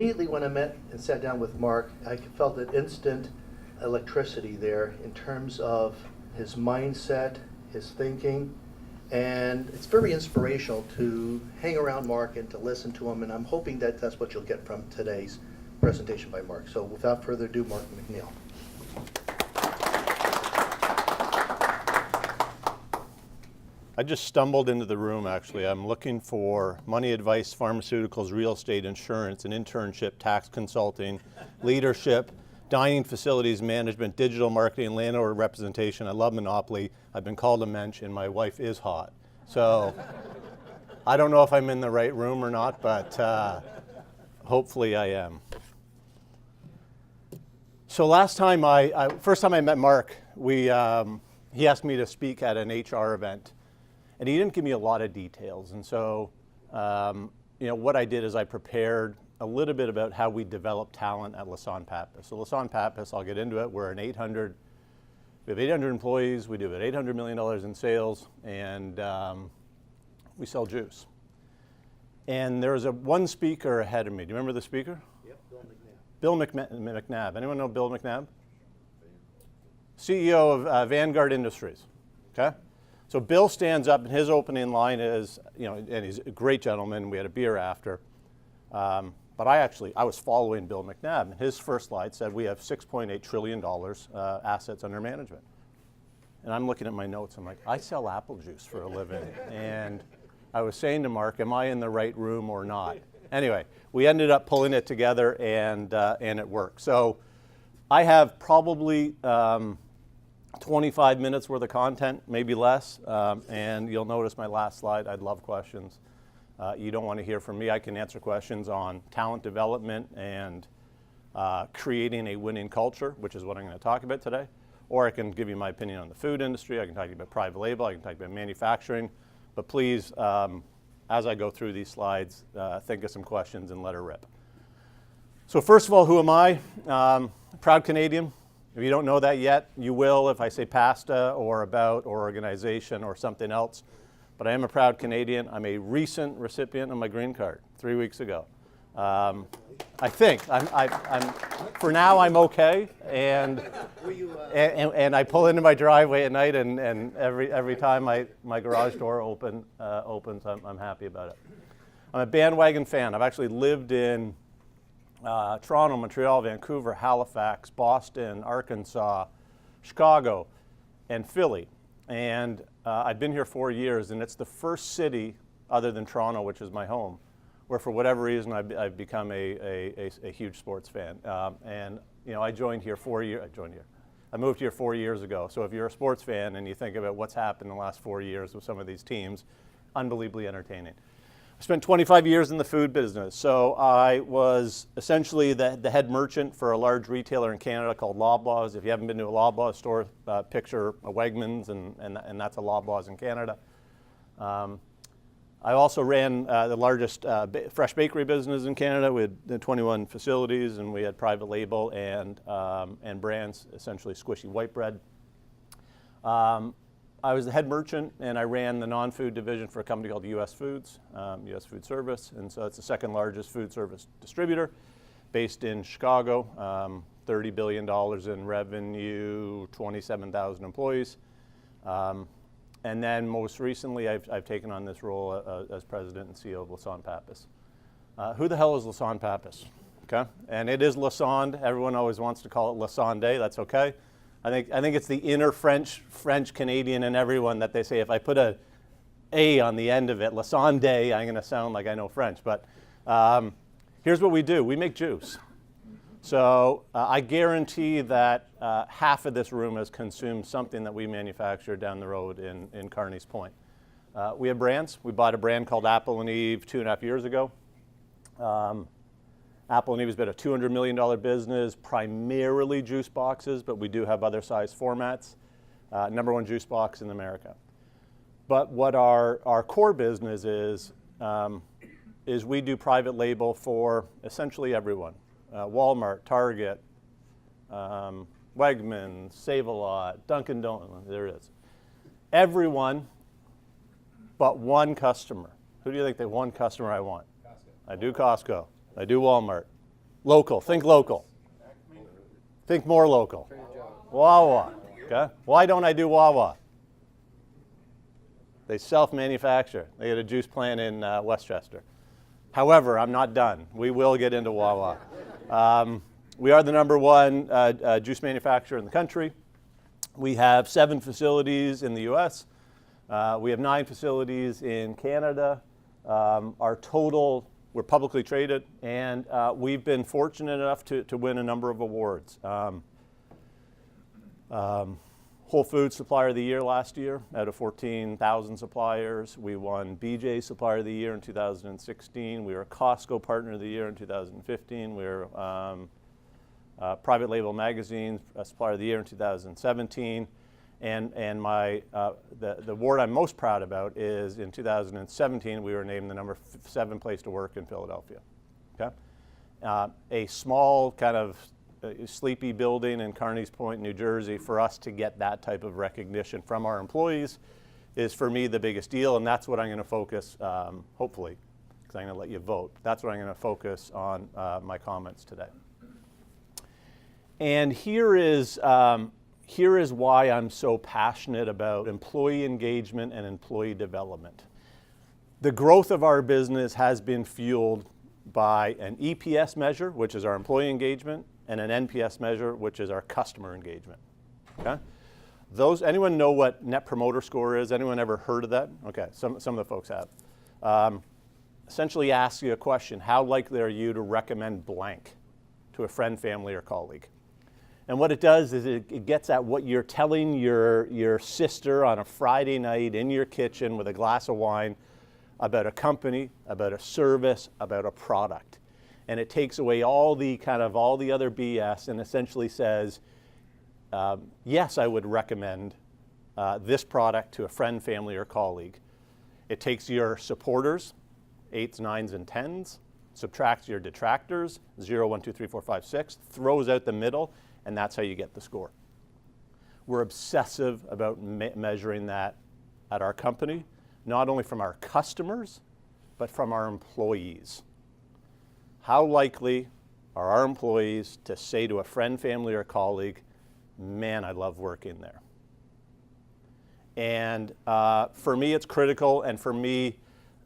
Immediately when I met and sat down with Mark, I felt an instant electricity there in terms of his mindset, his thinking, and it's very inspirational to hang around Mark and to listen to him, and I'm hoping that that's what you'll get from today's presentation by Mark. So without further ado, Mark McNeil. I just stumbled into the room, actually. I'm looking for money advice, pharmaceuticals, real estate, insurance, an internship, tax consulting, leadership, dining facilities management, digital marketing, landlord representation. I love Monopoly. I've been called a mensch, and my wife is hot. So I don't know if I'm in the right room or not, but hopefully I am. So first time I met Mark, he asked me to speak at an HR event. And he didn't give me a lot of details. And so, what I did is I prepared a little bit about how we develop talent at Lassonde Pappas. So Lassonde Pappas, I'll get into it. We have 800 employees. We do about $800 million in sales, and we sell juice. And there was one speaker ahead of me. Do you remember the speaker? Yep, Bill McNabb. Anyone know Bill McNabb? CEO of Vanguard Industries. Okay. So Bill stands up, and his opening line is, and he's a great gentleman. We had a beer after. But I was following Bill McNabb, and his first slide said we have $6.8 trillion assets under management. And I'm looking at my notes. I'm like, I sell apple juice for a living. And I was saying to Mark, am I in the right room or not? Anyway, we ended up pulling it together, and it worked. So I have probably 25 minutes worth of content, maybe less, and you'll notice my last slide, I'd love questions. You don't want to hear from me. I can answer questions on talent development and creating a winning culture, which is what I'm going to talk about today. Or I can give you my opinion on the food industry. I can talk to you about private label. I can talk about manufacturing. But please, as I go through these slides, think of some questions and let her rip. So first of all, who am I? Proud Canadian. If you don't know that yet, you will if I say pasta or about or organization or something else. But I am a proud Canadian. I'm a recent recipient of my green card 3 weeks ago. I think for now I'm okay, and I pull into my driveway at night, and every time my garage door opens, I'm happy about it. I'm a bandwagon fan. I've actually lived in Toronto, Montreal, Vancouver, Halifax, Boston, Arkansas, Chicago, and Philly. And I've been here 4 years, and it's the first city, other than Toronto, which is my home, where for whatever reason I've become a huge sports fan. And I joined here 4 years. I moved here 4 years ago. So if you're a sports fan and you think about what's happened in the last 4 years with some of these teams, unbelievably entertaining. I spent 25 years in the food business. So I was essentially the head merchant for a large retailer in Canada called Loblaws. If you haven't been to a Loblaws store, picture a Wegmans, and that's a Loblaws in Canada. I also ran the largest fresh bakery business in Canada. We had 21 facilities, and we had private label and brands, essentially squishy white bread. I was the head merchant, and I ran the non-food division for a company called US Foods, US Food Service, and so it's the second largest food service distributor based in Chicago, $30 billion in revenue, 27,000 employees. And then most recently, I've taken on this role as president and CEO of Lassonde Pappas. Who the hell is Lassonde Pappas? Okay, and it is Lassonde. Everyone always wants to call it Lassonde. That's okay. I think it's the inner French Canadian in everyone that they say if I put a on the end of it, Lassonde, I'm going to sound like I know French. But here's what we do: we make juice. So I guarantee that half of this room has consumed something that we manufacture down the road in Carney's Point. We have brands. We bought a brand called Apple and Eve 2.5 years ago. Apple and Eve has been a $200 million business, primarily juice boxes, but we do have other size formats. Number one juice box in America. But what our core business is we do private label for essentially everyone. Walmart, Target, Wegmans, Save-A-Lot, Dunkin' Donuts, there it is. Everyone but one customer. Who do you think the one customer I want? Costco. I do Costco. I do Walmart. Local. Think local. Think more local. Wawa. Okay. Why don't I do Wawa? They self-manufacture. They get a juice plant in Westchester. However, I'm not done. We will get into Wawa. We are the #1 juice manufacturer in the country. We have 7 facilities in the U.S. We have 9 facilities in Canada. Our total, we're publicly traded, and we've been fortunate enough to win a number of awards. Whole Foods Supplier of the Year last year out of 14,000 suppliers. We won BJ Supplier of the Year in 2016. We were Costco Partner of the Year in 2015. We were Private Label Magazine Supplier of the Year in 2017. And the award I'm most proud about is in 2017 we were named the #7 place to work in Philadelphia. Okay? A small kind of sleepy building in Carneys Point, New Jersey, for us to get that type of recognition from our employees is, for me, the biggest deal, and that's what I'm going to focus, hopefully, because I'm going to let you vote. That's what I'm going to focus on my comments today. And here is why I'm so passionate about employee engagement and employee development. The growth of our business has been fueled by an EPS measure, which is our employee engagement, and an NPS measure, which is our customer engagement. Okay? Anyone know what Net Promoter Score is? Anyone ever heard of that? Okay, some of the folks have. Essentially asks you a question: how likely are you to recommend blank to a friend, family, or colleague? And what it does is it gets at what you're telling your sister on a Friday night in your kitchen with a glass of wine about a company, about a service, about a product. And it takes away all the other BS and essentially says, yes, I would recommend this product to a friend, family, or colleague. It takes your supporters, 8s, 9s, and 10s, subtracts your detractors, 0, 1, 2, 3, 4, 5, 6, throws out the middle, and that's how you get the score. We're obsessive about measuring that at our company, not only from our customers, but from our employees. How likely are our employees to say to a friend, family, or colleague, man, I love working there? And for me, it's critical, and for me,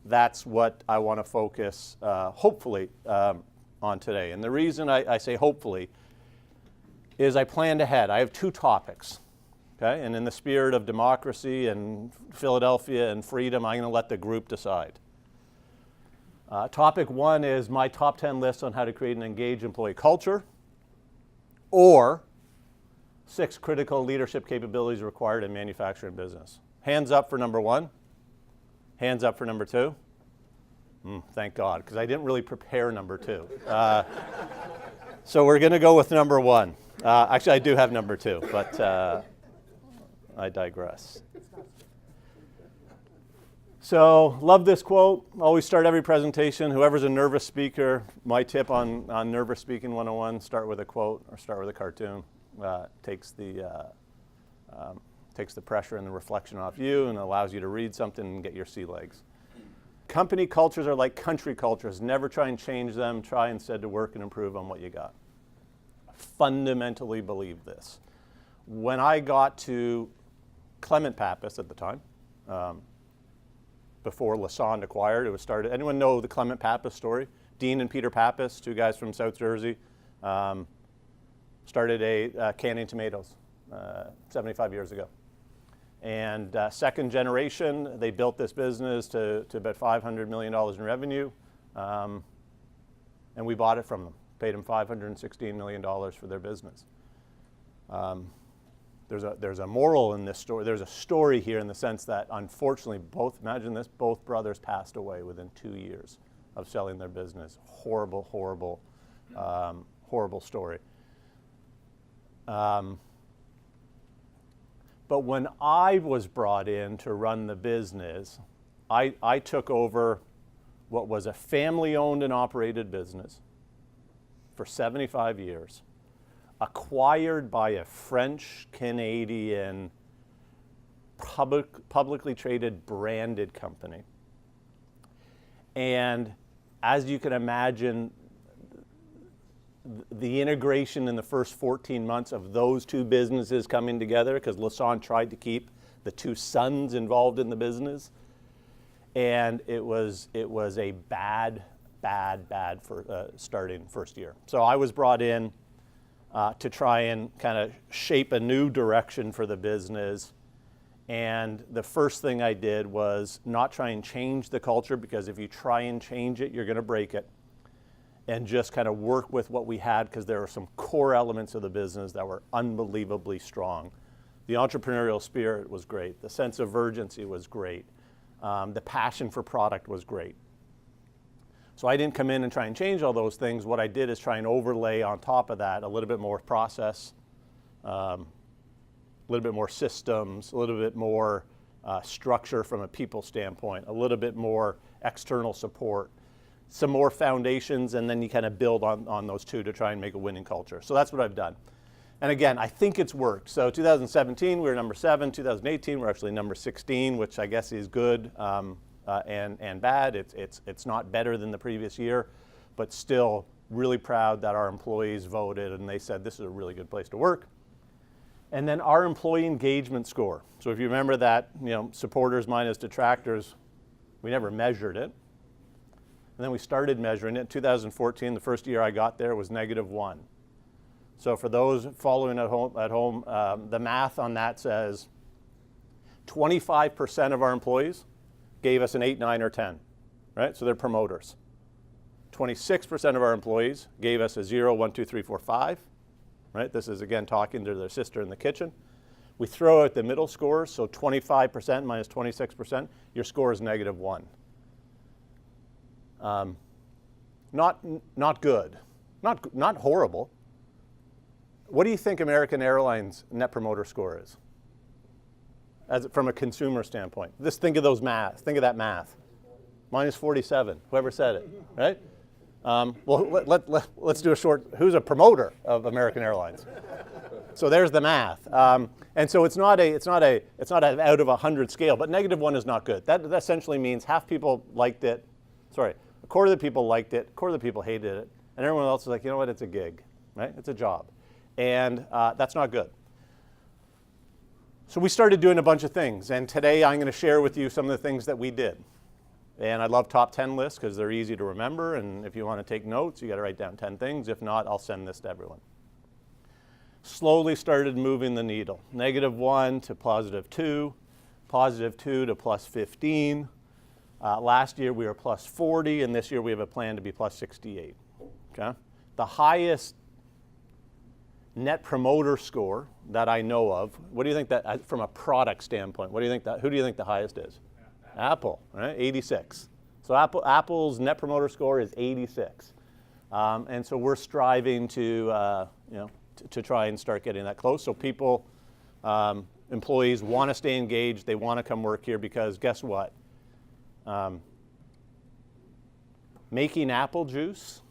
that's what I want to focus, hopefully, on today. And the reason I say hopefully is I planned ahead. I have 2 topics, okay? And in the spirit of democracy and Philadelphia and freedom, I'm going to let the group decide. Topic 1 is my top 10 list on how to create an engaged employee culture, or 6 critical leadership capabilities required in manufacturing business. Hands up for number 1. Hands up for number 2. Thank God, because I didn't really prepare number 2. So we're going to go with number 1. Actually, I do have number 2, but I digress. So, love this quote. Always start every presentation. Whoever's a nervous speaker, my tip on Nervous Speaking 101, start with a quote or start with a cartoon. Takes the pressure and the reflection off you and allows you to read something and get your sea legs. Company cultures are like country cultures. Never try and change them. Try instead to work and improve on what you got. I fundamentally believe this. When I got to Clement Pappas at the time, before Lassonde acquired, it was started. Anyone know the Clement Pappas story? Dean and Peter Pappas, 2 guys from South Jersey, started a canning tomatoes 75 years ago. And second generation, they built this business to about $500 million in revenue, and we bought it from them. Paid them $516 million for their business. There's a moral in this story. There's a story here in the sense that, unfortunately, imagine this, both brothers passed away within 2 years of selling their business. Horrible, horrible, horrible story. But when I was brought in to run the business, I took over what was a family-owned and operated business for 75 years, acquired by a French-Canadian publicly traded branded company. And as you can imagine, the integration in the first 14 months of those two businesses coming together, because Lassonde tried to keep the two sons involved in the business, and it was a bad for starting first year. So I was brought in to try and kind of shape a new direction for the business. And the first thing I did was not try and change the culture, because if you try and change it, you're going to break it. And just kind of work with what we had, because there were some core elements of the business that were unbelievably strong. The entrepreneurial spirit was great. The sense of urgency was great. The passion for product was great. So I didn't come in and try and change all those things. What I did is try and overlay on top of that a little bit more process, a little bit more systems, a little bit more structure from a people standpoint, a little bit more external support, some more foundations, and then you kind of build on those two to try and make a winning culture. So that's what I've done. And again, I think it's worked. So 2017, we were number 7. 2018, we're actually number 16, which I guess is good and bad. It's not better than the previous year, but still really proud that our employees voted and they said this is a really good place to work. And then our employee engagement score. So if you remember that, supporters minus detractors, we never measured it. And then we started measuring it. 2014, the first year I got there, was -1. So for those following at home, the math on that says 25% of our employees gave us an 8, 9, or 10, right? So they're promoters. 26% of our employees gave us a 0, 1, 2, 3, 4, 5, right? This is, again, talking to their sister in the kitchen. We throw out the middle scores, so 25% minus 26%, your score is -1. Not good, not horrible. What do you think American Airlines Net Promoter Score is, from a consumer standpoint? Just think of those math. Think of that math. -47. Whoever said it, right? Well, let's do a short. Who's a promoter of American Airlines? So there's the math. And so it's not an out of 100 scale, but -1 is not good. That essentially means half people liked it. Sorry. A quarter of the people liked it, a quarter of the people hated it, and everyone else is like, you know what, it's a gig, right? It's a job. And that's not good. So we started doing a bunch of things, and today I'm going to share with you some of the things that we did. And I love top 10 lists because they're easy to remember, and if you want to take notes, you got to write down 10 things. If not, I'll send this to everyone. Slowly started moving the needle. -1 to +2, +2 to +15. Last year we were +40, and this year we have a plan to be +68. Okay? The highest Net Promoter Score that I know of, what do you think that, from a product standpoint, who do you think the highest is? Apple, right? 86. So Apple's Net Promoter Score is 86. And so we're striving to try and start getting that close. So people, employees want to stay engaged, they want to come work here, because guess what? Making apple juice,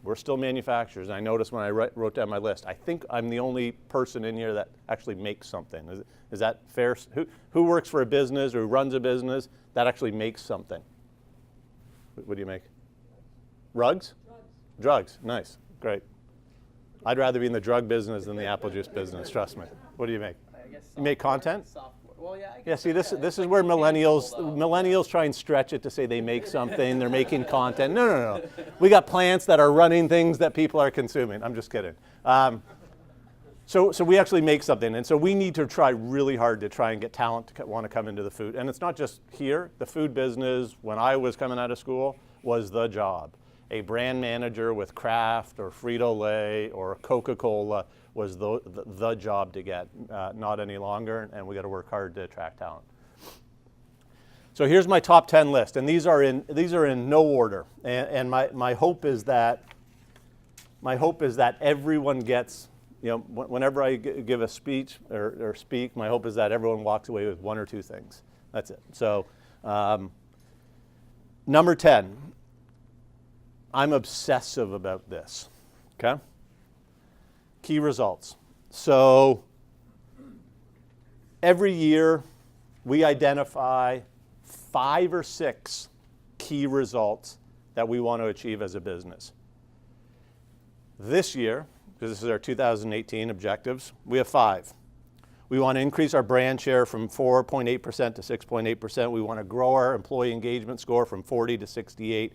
we're still manufacturers. I noticed when I wrote down my list, I think I'm the only person in here that actually makes something. Is that fair? Who works for a business or who runs a business that actually makes something? What do you make? Rugs? Drugs. Nice. Great. I'd rather be in the drug business than the apple juice business, trust me. What do you make? You make content? Well, yeah. Yeah, see, this is where millennials try and stretch it to say they make something, they're making content. No. We got plants that are running things that people are consuming. I'm just kidding. So we actually make something, and so we need to try really hard to try and get talent to want to come into the food. And it's not just here. The food business, when I was coming out of school, was the job. A brand manager with Kraft or Frito-Lay or Coca-Cola was the job to get, not any longer, and we got to work hard to attract talent. So here's my top 10 list, and these are in no order. And my hope is that everyone gets, whenever I give a speech or speak, my hope is that everyone walks away with 1 or 2 things. That's it. So number 10, I'm obsessive about this. Okay. Key results. So every year we identify 5 or 6 key results that we want to achieve as a business. This year, because this is our 2018 objectives, we have 5. We want to increase our brand share from 4.8% to 6.8%. We want to grow our employee engagement score from 40 to 68.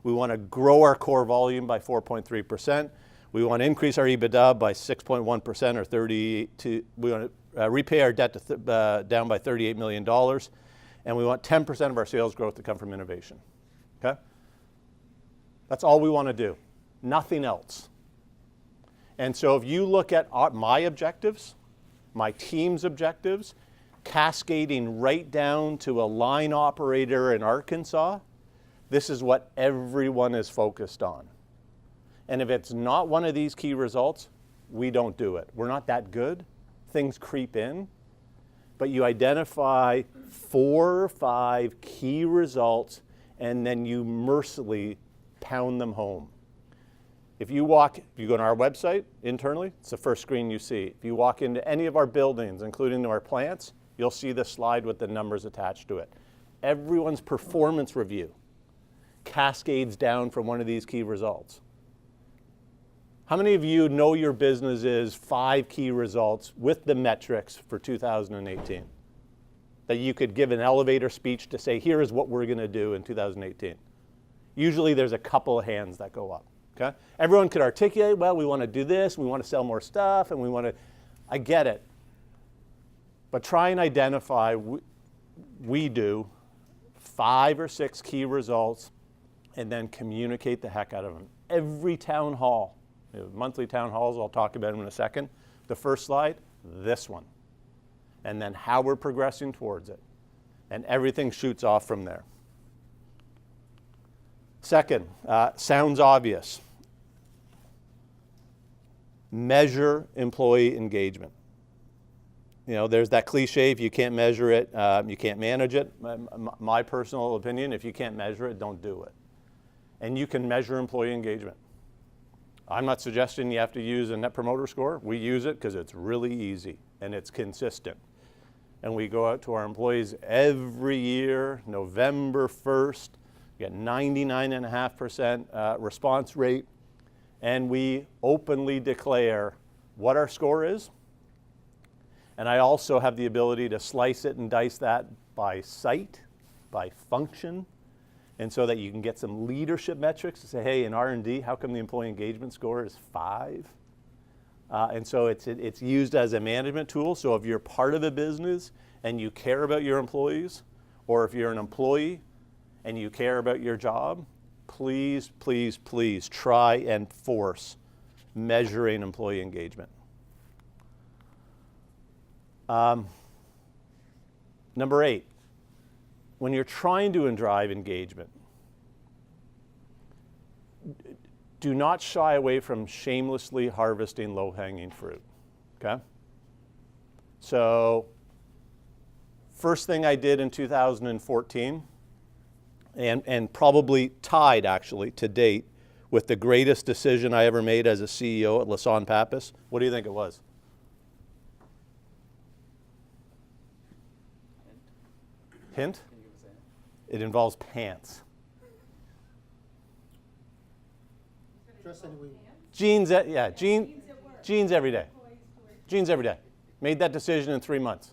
We want to grow our core volume by 4.3%. We want to increase our EBITDA by 6.1% or 32. We want to repay our debt to down by $38 million. And we want 10% of our sales growth to come from innovation. Okay? That's all we want to do. Nothing else. And so if you look at my objectives, my team's objectives, cascading right down to a line operator in Arkansas, this is what everyone is focused on. And if it's not one of these key results, we don't do it. We're not that good. Things creep in. But you identify 4 or 5 key results, and then you mercilessly pound them home. If you go on our website internally, it's the first screen you see. If you walk into any of our buildings, including our plants, you'll see the slide with the numbers attached to it. Everyone's performance review cascades down from one of these key results. How many of you know your business is 5 key results with the metrics for 2018? That you could give an elevator speech to say, here is what we're going to do in 2018. Usually there's a couple of hands that go up. Okay? Everyone could articulate, well, we want to do this, we want to sell more stuff, and we want to, I get it. But try and identify, we do 5 or 6 key results, and then communicate the heck out of them. Every town hall, monthly town halls, I'll talk about them in a second. The first slide, this one. And then how we're progressing towards it. And everything shoots off from there. Second, sounds obvious. Measure employee engagement. You know, there's that cliche, if you can't measure it, you can't manage it. My personal opinion, if you can't measure it, don't do it. And you can measure employee engagement. I'm not suggesting you have to use a Net Promoter Score. We use it because it's really easy and it's consistent. And we go out to our employees every year, November 1st, we get 99.5% response rate, and we openly declare what our score is. And I also have the ability to slice it and dice that by site, by function, and so that you can get some leadership metrics to say, hey, in R&D, how come the employee engagement score is 5? And so it's used as a management tool. So if you're part of a business and you care about your employees, or if you're an employee and you care about your job, please, please, please try and force measuring employee engagement. Number 8, when you're trying to drive engagement, do not shy away from shamelessly harvesting low-hanging fruit, okay? So, first thing I did in 2014, and probably tied actually to date with the greatest decision I ever made as a CEO at Lassonde Pappas, what do you think it was? Hint? It involves pants. Jeans, yeah, jeans every day. Jeans every day. Made that decision in 3 months.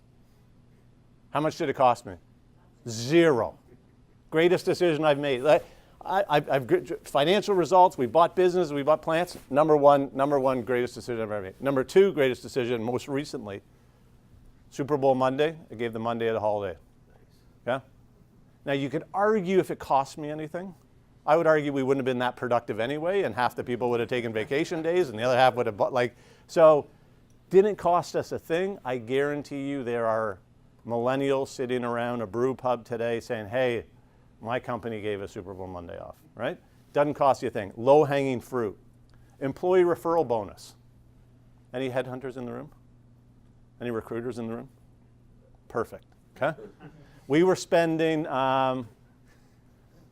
How much did it cost me? 0. Greatest decision I've made. I've financial results. We bought business. We bought plants. Number one greatest decision I've ever made. Number 2 greatest decision most recently. Super Bowl Monday. I gave the Monday a holiday. Okay? Now you could argue if it cost me anything. I would argue we wouldn't have been that productive anyway, and half the people would have taken vacation days, and the other half would have bought, so didn't cost us a thing. I guarantee you there are millennials sitting around a brew pub today saying, hey, my company gave a Super Bowl Monday off, right? Doesn't cost you a thing. Low-hanging fruit. Employee referral bonus. Any headhunters in the room? Any recruiters in the room? Perfect, okay? We were spending about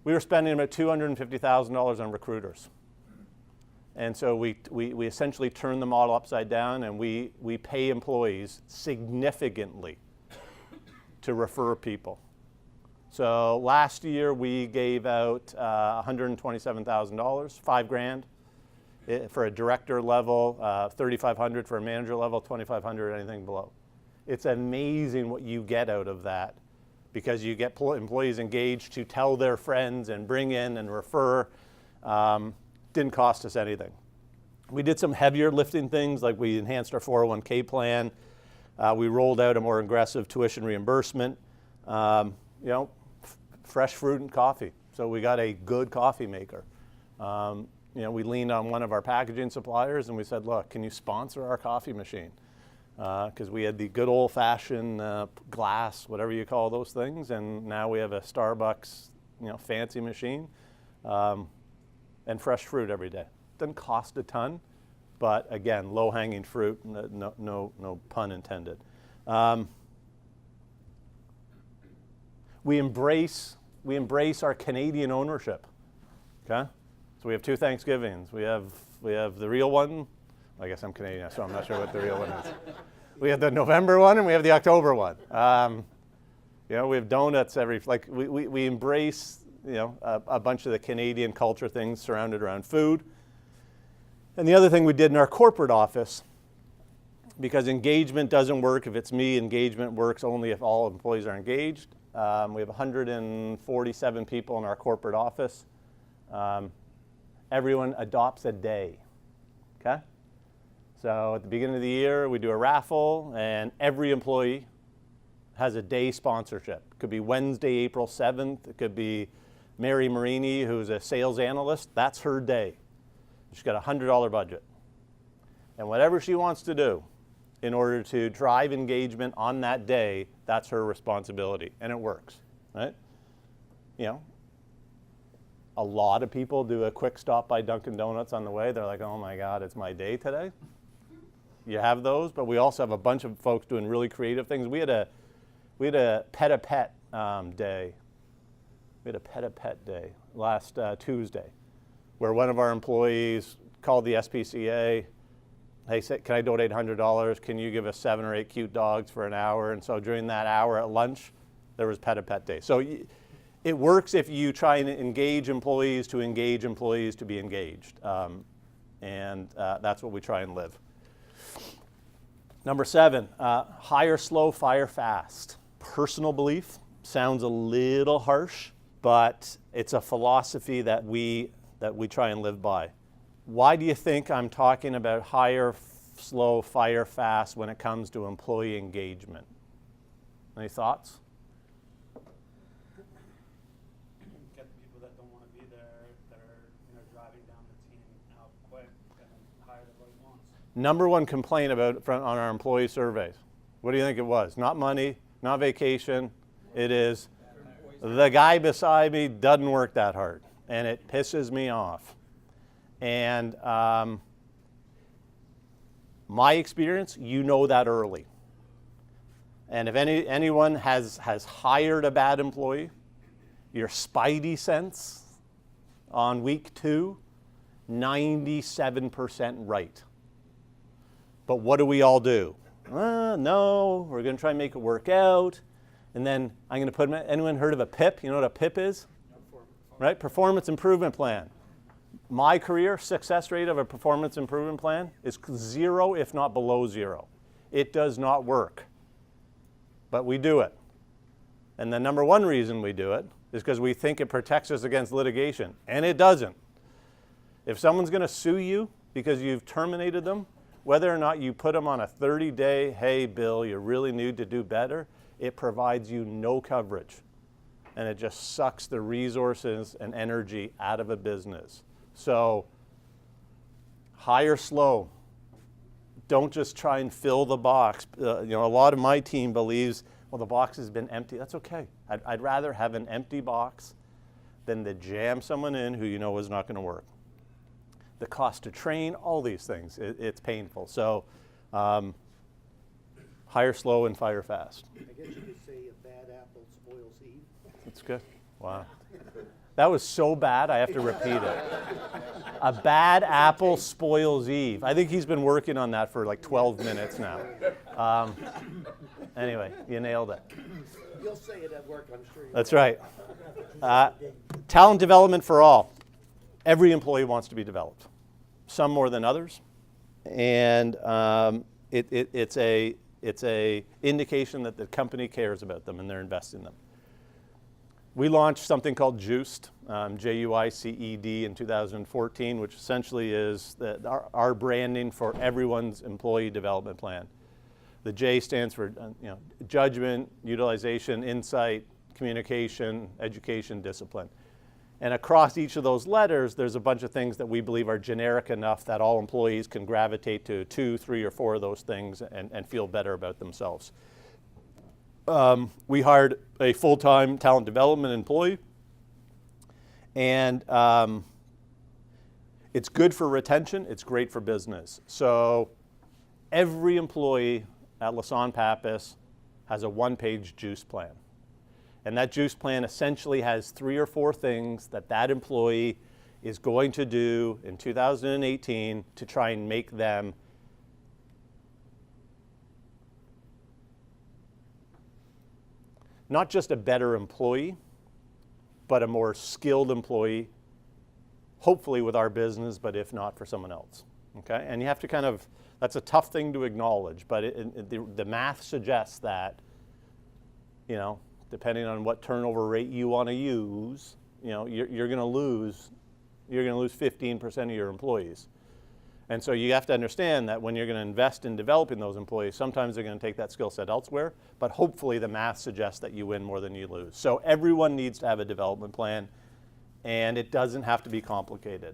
$250,000 on recruiters. And so we essentially turned the model upside down, and we pay employees significantly to refer people. So last year we gave out $127,000, $5,000, For a director level, 3,500 for a manager level, 2,500 anything below. It's amazing what you get out of that, because you get employees engaged to tell their friends and bring in and refer. Didn't cost us anything. We did some heavier lifting things, like we enhanced our 401k plan. We rolled out a more aggressive tuition reimbursement. Fresh fruit and coffee. So we got a good coffee maker. We leaned on one of our packaging suppliers and we said, look, can you sponsor our coffee machine? Because we had the good old-fashioned glass, whatever you call those things, and now we have a Starbucks, fancy machine, and fresh fruit every day. Doesn't cost a ton, but again, low-hanging fruit, no pun intended. We embrace our Canadian ownership. Okay, so we have 2 Thanksgivings. We have the real one. I guess I'm Canadian, so I'm not sure what the real one is. We have the November one and we have the October one. We have donuts we embrace a bunch of the Canadian culture things surrounded around food. And the other thing we did in our corporate office, because engagement doesn't work if it's me, engagement works only if all employees are engaged. We have 147 people in our corporate office. Everyone adopts a day, okay? So at the beginning of the year, we do a raffle, and every employee has a day sponsorship. It could be Wednesday, April 7th. It could be Mary Marini, who's a sales analyst. That's her day. She's got a $100 budget. And whatever she wants to do in order to drive engagement on that day, that's her responsibility, and it works, right? A lot of people do a quick stop by Dunkin' Donuts on the way. They're like, oh my God, it's my day today. You have those, but we also have a bunch of folks doing really creative things. We had a pet day. We had a pet day last Tuesday, where one of our employees called the SPCA. Hey, can I donate $100? Can you give us 7 or 8 cute dogs for an hour? And so during that hour at lunch, there was pet day. So it works if you try and engage employees to be engaged. And that's what we try and live. Number 7, hire slow, fire fast. Personal belief sounds a little harsh, but it's a philosophy that we try and live by. Why do you think I'm talking about hire slow, fire fast when it comes to employee engagement? Any thoughts? Get the people that don't want to be there, that are driving down the team out quick, and then hire the right ones. Number 1 complaint on our employee surveys. What do you think it was? Not money, not vacation. It is the guy beside me doesn't work that hard, and it pisses me off. And my experience, that early. And if anyone has hired a bad employee, your spidey sense on week 2, 97% right. But what do we all do? No, we're going to try and make it work out. And then I'm going to put anyone heard of a PIP? You know what a PIP is? Right? Performance Improvement Plan. My career success rate of a performance improvement plan is 0, if not below 0. It does not work, but we do it. And the number 1 reason we do it is because we think it protects us against litigation, and it doesn't. If someone's going to sue you because you've terminated them, whether or not you put them on a 30-day, hey, Bill, you really need to do better, it provides you no coverage, and it just sucks the resources and energy out of a business. So hire slow. Don't just try and fill the box. A lot of my team believes, well, the box has been empty. That's okay. I'd rather have an empty box than to jam someone in who is not going to work. The cost to train, all these things, it's painful. So hire slow and fire fast. I guess you could say a bad apple spoils Eve. That's good. Wow. That was so bad, I have to repeat it. A bad apple spoils Eve. I think he's been working on that for like 12 minutes now. Anyway, you nailed it. You'll say it at work, I'm sure. That's right. Talent development for all. Every employee wants to be developed. some more than others, and it's a indication that the company cares about them and they're investing in them. We launched something called Juiced, Juiced, in 2014, which essentially is our branding for everyone's employee development plan. The J stands for judgment, utilization, insight, communication, education, discipline. And across each of those letters, there's a bunch of things that we believe are generic enough that all employees can gravitate to 2, 3, or 4 of those things and feel better about themselves. We hired a full-time talent development employee, and it's good for retention, it's great for business. So every employee at Lassonde Pappas has a 1-page juice plan. And that juice plan essentially has 3 or 4 things that employee is going to do in 2018 to try and make them not just a better employee, but a more skilled employee, hopefully with our business, but if not, for someone else. Okay? And you have to that's a tough thing to acknowledge, but the math suggests that, depending on what turnover rate you want to use, you're going to lose 15% of your employees. And so you have to understand that when you're going to invest in developing those employees, sometimes they're going to take that skill set elsewhere, but hopefully the math suggests that you win more than you lose. So everyone needs to have a development plan, and it doesn't have to be complicated.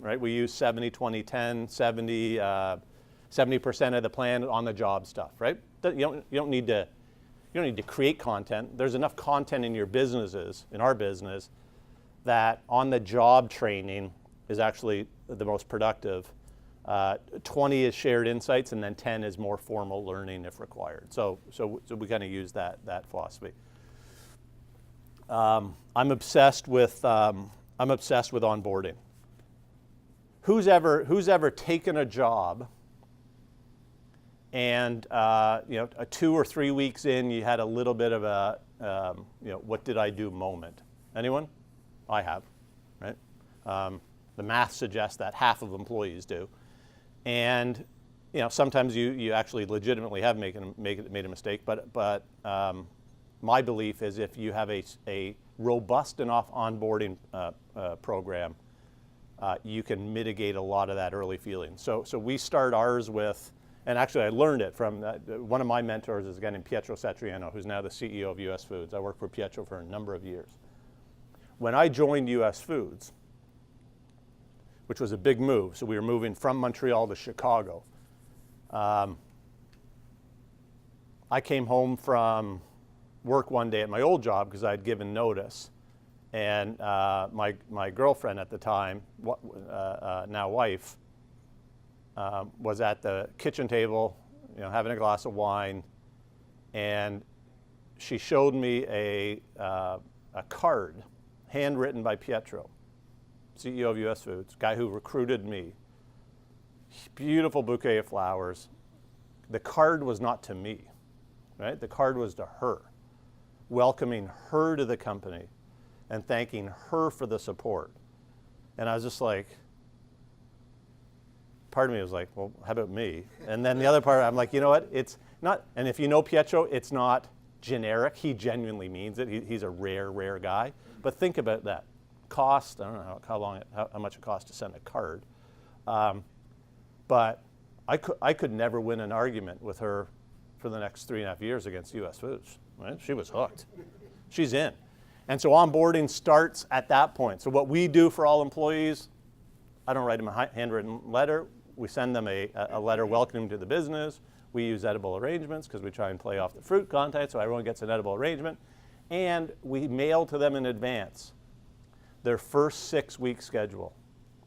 Right? We use 70-20-10, 70% of the plan on the job stuff, right? You don't need to create content. There's enough content in your businesses, in our business, that on the job training is actually the most productive. 20 is shared insights, and then 10 is more formal learning if required. So we kind of use that philosophy. I'm obsessed with onboarding. Who's ever taken a job and 2 or 3 weeks in, you had a little bit of a what did I do moment? Anyone? I have, right? The math suggests that half of employees do, and sometimes you actually legitimately have made a mistake. But my belief is if you have a robust enough onboarding program, you can mitigate a lot of that early feeling. So we start ours with. And actually, I learned it from one of my mentors is a guy named Pietro Satriano, who's now the CEO of US Foods. I worked for Pietro for a number of years. When I joined US Foods, which was a big move, so we were moving from Montreal to Chicago, I came home from work one day at my old job because I had given notice, and my girlfriend at the time, now wife, was at the kitchen table, having a glass of wine, and she showed me a card handwritten by Pietro, CEO of US Foods, guy who recruited me. Beautiful bouquet of flowers. The card was not to me, right? The card was to her, welcoming her to the company and thanking her for the support. And I was just like, part of me was like, well, how about me? And then the other part, I'm like, you know what? It's not, and if you know Pietro, it's not generic. He genuinely means it. He's a rare guy. But think about that. Cost, I don't know how much it costs to send a card. But I could never win an argument with her for the next 3.5 years against US Foods. Right? She was hooked. She's in. And so onboarding starts at that point. So what we do for all employees, I don't write them a handwritten letter. We send them a letter welcoming them to the business. We use edible arrangements because we try and play off the fruit content so everyone gets an edible arrangement. And we mail to them in advance their first 6-week schedule,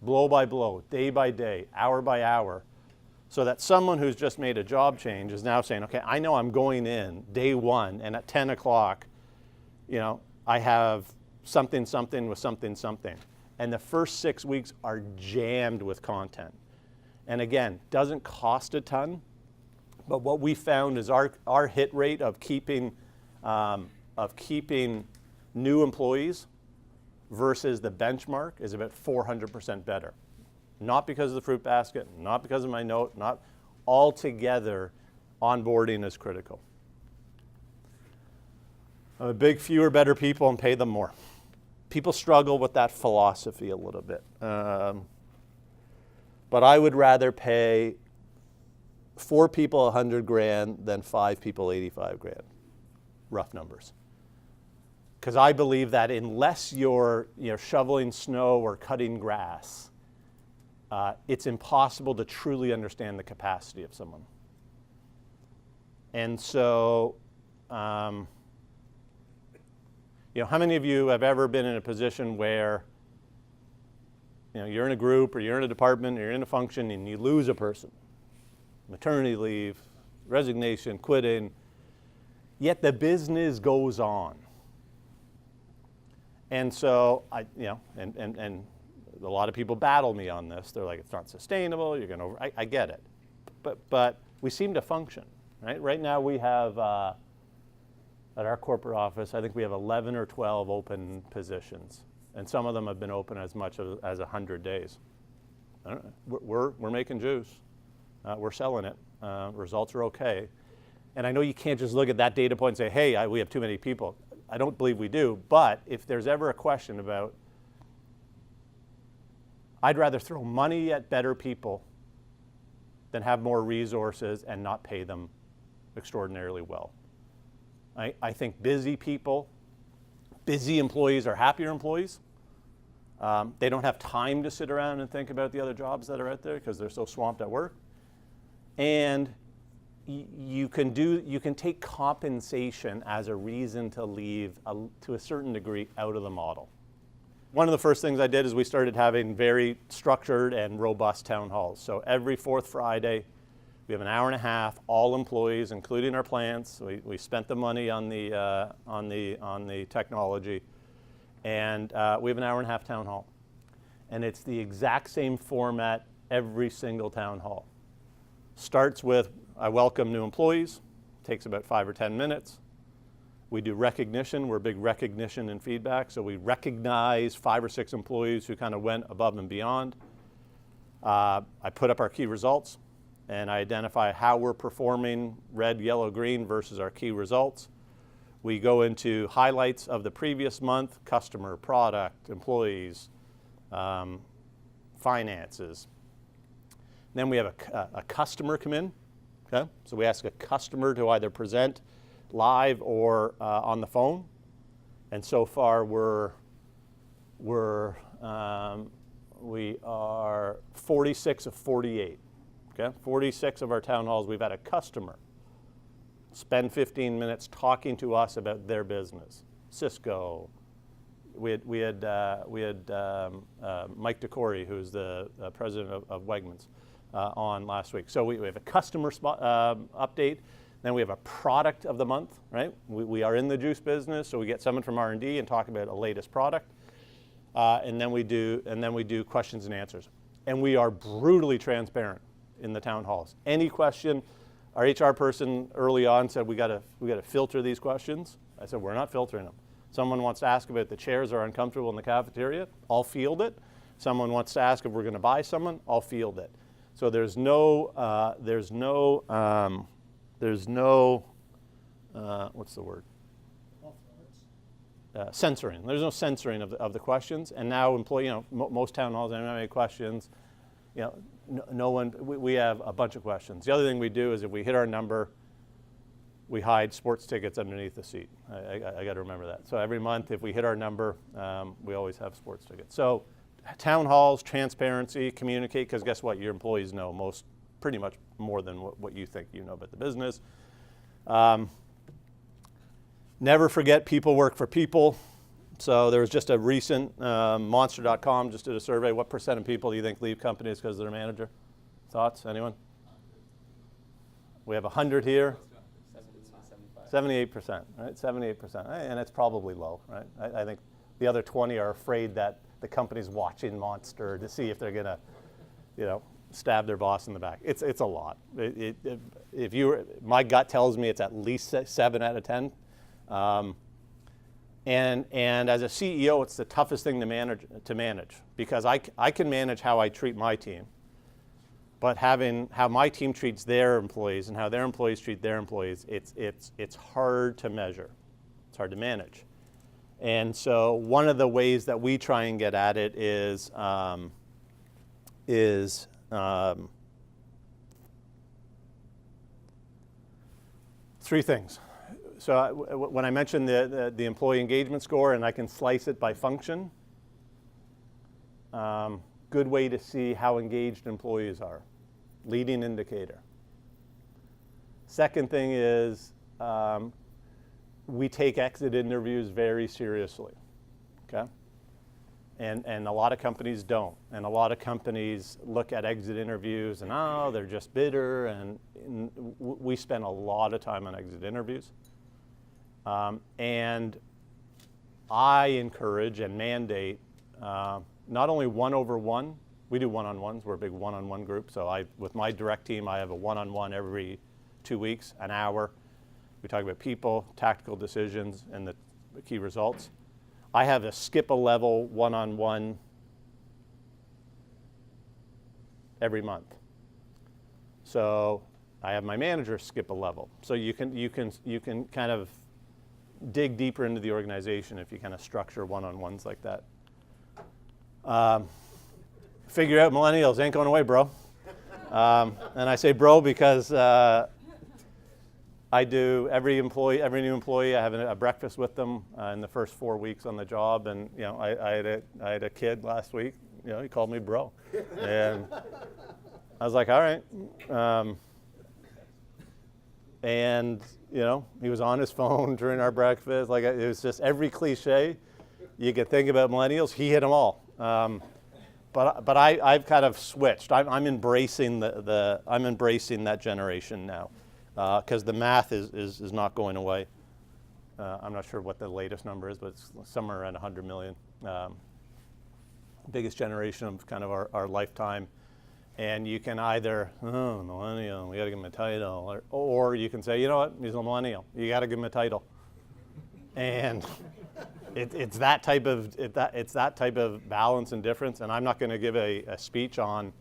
blow by blow, day by day, hour by hour, so that someone who's just made a job change is now saying, okay, I know I'm going in day 1, and at 10 o'clock, I have something with something. And the first 6 weeks are jammed with content. And again, doesn't cost a ton, but what we found is our hit rate of keeping new employees versus the benchmark is about 400% better. not because of the fruit basket, not because of my note, not altogether, onboarding is critical. I'm a big fewer, better people and pay them more. People struggle with that philosophy a little bit. But I would rather pay 4 people 100 grand than 5 people 85 grand. Rough numbers. Because I believe that unless you're shoveling snow or cutting grass, it's impossible to truly understand the capacity of someone. And so, how many of you have ever been in a position where you're in a group or you're in a department or you're in a function and you lose a person? Maternity leave, resignation, quitting, yet the business goes on. And so, and a lot of people battle me on this. They're like, it's not sustainable, you're gonna I get it. But we seem to function, right? Right now we have, at our corporate office, I think we have 11 or 12 open positions. And some of them have been open as much as 100 days. I don't know. We're making juice. We're selling it. Results are okay. And I know you can't just look at that data point and say, hey, we have too many people. I don't believe we do. But if there's ever a question about, I'd rather throw money at better people than have more resources and not pay them extraordinarily well. I think busy people, busy employees are happier employees. They don't have time to sit around and think about the other jobs that are out there because they're so swamped at work. And you can take compensation as a reason to leave to a certain degree out of the model. One of the first things I did is we started having very structured and robust town halls. So every 4th Friday, we have an hour and a half, all employees, including our plants. We spent the money on the technology, and we have an hour and a half town hall. And it's the exact same format every single town hall. Starts with, I welcome new employees, takes about 5 or 10 minutes. We do recognition, we're big recognition and feedback, so we recognize 5 or 6 employees who kind of went above and beyond. I put up our key results, and I identify how we're performing red, yellow, green versus our key results. We go into highlights of the previous month, customer, product, employees, finances. Then we have a customer come in, okay? So we ask a customer to either present live or on the phone. And so far we are 46 of 48, okay? 46 of our town halls, we've had a customer spend 15 minutes talking to us about their business. Cisco. We had Mike DeCory, who's the president of Wegmans, on last week. So we have a customer update. Then we have a product of the month, right? We are in the juice business, so we get someone from R&D and talk about a latest product. And then we do questions and answers. And we are brutally transparent in the town halls. Any question, our HR person early on said, we got to filter these questions. I said, we're not filtering them. Someone wants to ask about the chairs are uncomfortable in the cafeteria, I'll field it. Someone wants to ask if we're going to buy someone, I'll field it. So there's no what's the word? Censoring. There's no censoring of the questions. And now most town halls don't have any questions. No one. We have a bunch of questions. The other thing we do is if we hit our number, we hide sports tickets underneath the seat. I got to remember that. So every month, if we hit our number, we always have sports tickets. So town halls, transparency, communicate, because guess what? Your employees know pretty much more than what you think you know about the business. Never forget people work for people. So there was just a recent, Monster.com just did a survey. What % of people do you think leave companies because of their manager? Thoughts, anyone? We have 100 here. 78%, right? 78%, and it's probably low, right? I think the other 20 are afraid that the company's watching Monster to see if they're gonna, stab their boss in the back. It's a lot. My gut tells me it's at least 7 out of 10. And as a CEO, it's the toughest thing to manage because I can manage how I treat my team, but having how my team treats their employees and how their employees treat their employees, it's hard to measure. It's hard to manage. And so one of the ways that we try and get at it is three things. So when I mentioned the employee engagement score, and I can slice it by function, good way to see how engaged employees are, leading indicator. Second thing is we take exit interviews very seriously, okay? And a lot of companies don't. And a lot of companies look at exit interviews and, oh, they're just bitter. And we spend a lot of time on exit interviews. And I encourage and mandate not only 1-over-1, we do one-on-ones, we're a big one-on-one group. So with my direct team, I have a one-on-one every 2 weeks, an hour. We talk about people, tactical decisions, and the key results. I have a skip a level one-on-one every month. So I have my manager skip a level. So you can kind of dig deeper into the organization if you kind of structure one-on-ones like that. Figure out millennials ain't going away, bro. And I say bro because I do every new employee, I have a breakfast with them in the first 4 weeks on the job. And you know, I had a kid last week. You know, he called me bro, and I was like, all right. And you know, he was on his phone during our breakfast. Like it was just every cliche you could think about millennials. He hit them all. But I've kind of switched. I'm embracing I'm embracing that generation now. Because the math is not going away. I'm not sure what the latest number is, but it's somewhere around 100 million. Biggest generation of kind of our lifetime. And you can either, oh, millennial, we got to give him a title, or you can say, you know what, he's a millennial. You got to give him a title. And it's that type of balance and difference. And I'm not going to give a speech on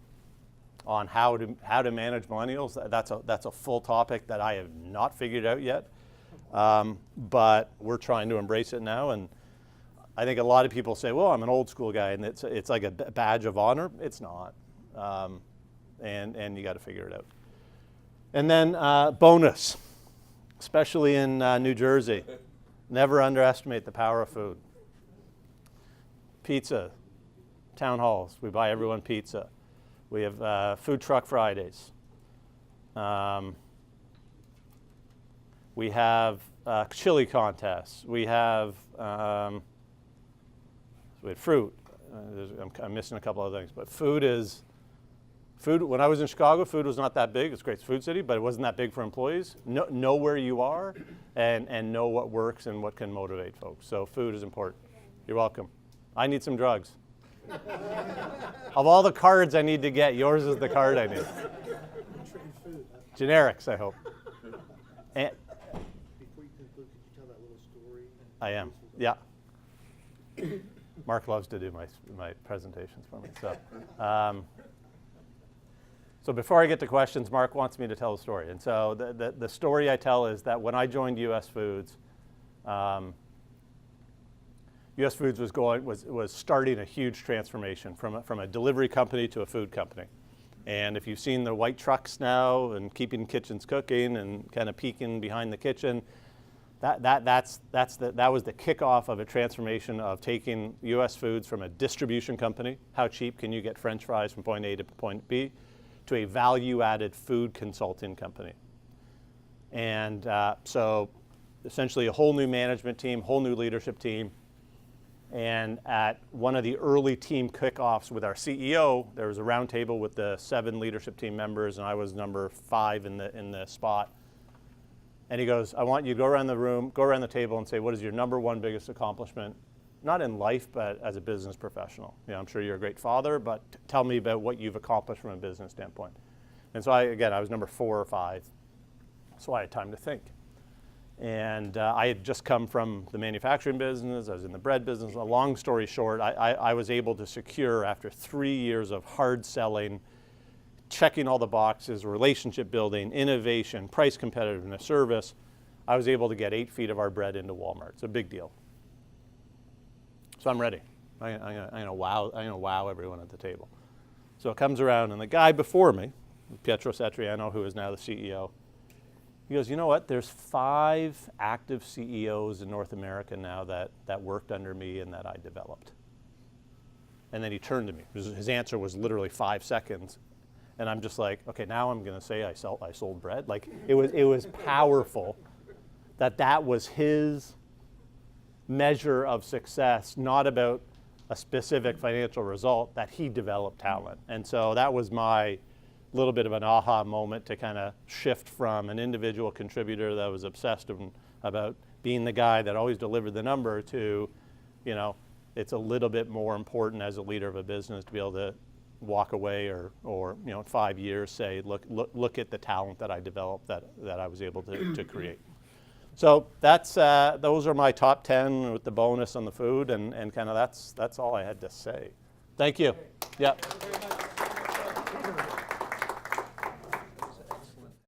how to manage millennials. That's a full topic that I have not figured out yet, but we're trying to embrace it now. And I think a lot of people say, "Well, I'm an old school guy," and it's like a badge of honor. It's not, and you got to figure it out. And then bonus, especially in New Jersey, never underestimate the power of food. Pizza, town halls. We buy everyone pizza. We have food truck Fridays. We have chili contests. We have fruit. I'm missing a couple other things, but food. When I was in Chicago, food was not that big. It's a great food city, but it wasn't that big for employees. Know where you are, and know what works and what can motivate folks. So food is important. You're welcome. I need some drugs. Of all the cards I need to get, yours is the card I need. Generics, I hope. And Before you conclude, could you tell that little story? I am, yeah. Mark loves to do my presentations for me. So before I get to questions, Mark wants me to tell a story. And so the story I tell is that when I joined US Foods, US Foods was starting a huge transformation from a delivery company to a food company. And if you've seen the white trucks now and keeping kitchens cooking and kind of peeking behind the kitchen, that was the kickoff of a transformation of taking US Foods from a distribution company, how cheap can you get French fries from point A to point B, to a value-added food consulting company. And so essentially a whole new management team, whole new leadership team. And at one of the early team kickoffs with our CEO, there was a round table with the 7 leadership team members, and I was number 5 in the spot. And he goes, I want you to go around the room, go around the table and say, what is your number 1 biggest accomplishment, not in life, but as a business professional? You know, I'm sure you're a great father, but tell me about what you've accomplished from a business standpoint. And so I was number 4 or 5, so I had time to think. And I had just come from the manufacturing business. I was in the bread business. A long story short, I was able to secure, after 3 years of hard selling, checking all the boxes, relationship building, innovation, price competitiveness, service, I was able to get 8 feet of our bread into Walmart. It's a big deal. So I'm ready. I'm gonna wow everyone at the table. So it comes around, and the guy before me, Pietro Satriano, who is now the CEO, he goes, you know what? There's 5 active CEOs in North America now that worked under me and that I developed. And then he turned to me. His answer was literally 5 seconds. And I'm just like, okay, now I'm gonna say I sold bread. Like, it was powerful that was his measure of success, not about a specific financial result, that he developed talent. And so that was my little bit of an aha moment to kind of shift from an individual contributor that was obsessed about being the guy that always delivered the number to, you know, it's a little bit more important as a leader of a business to be able to walk away or you know, in 5 years say, look at the talent that I developed that I was able to create. So that's those are my top 10 with the bonus on the food, and kind of that's all I had to say. Thank you. Yeah. Thank you very much.